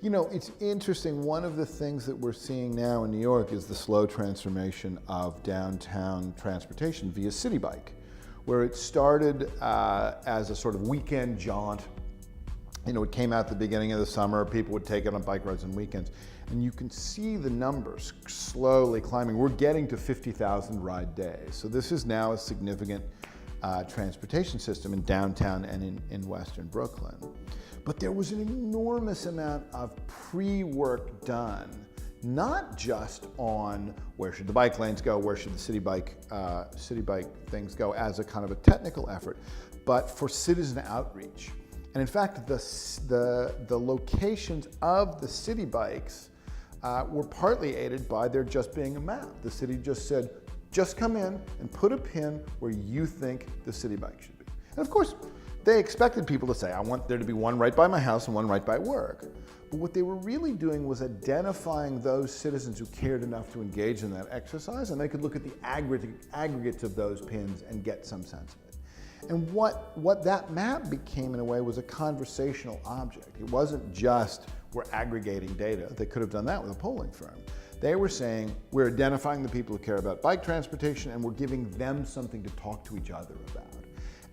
You know, it's interesting. One of the things that we're seeing now in New York is the slow transformation of downtown transportation via City Bike, where it started as a sort of weekend jaunt. You know, it came out at the beginning of the summer. People would take it on bike rides on weekends. And you can see the numbers slowly climbing. We're getting to 50,000 ride days. So this is now a significant transportation system in downtown and in Western Brooklyn. But there was an enormous amount of pre-work done, not just on where should the bike lanes go, where should the city bike things go as a kind of a technical effort, but for citizen outreach. And in fact, the locations of the city bikes were partly aided by there just being a map. The city just said, just come in and put a pin where you think the city bike should be. And of course, they expected people to say, I want there to be one right by my house and one right by work. But what they were really doing was identifying those citizens who cared enough to engage in that exercise, and they could look at the aggregates of those pins and get some sense of it. And what that map became, in a way, was a conversational object. It wasn't just we're aggregating data. They could have done that with a polling firm. They were saying, we're identifying the people who care about bike transportation, and we're giving them something to talk to each other about.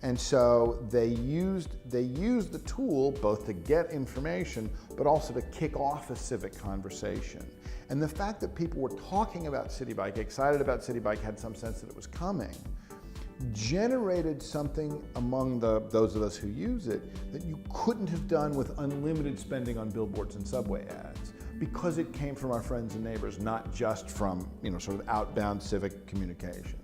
And so they used the tool both to get information, but also to kick off a civic conversation. And the fact that people were talking about City Bike, excited about City Bike, had some sense that it was coming, generated something among those of us who use it that you couldn't have done with unlimited spending on billboards and subway ads, because it came from our friends and neighbors, not just from, you know, sort of outbound civic communication.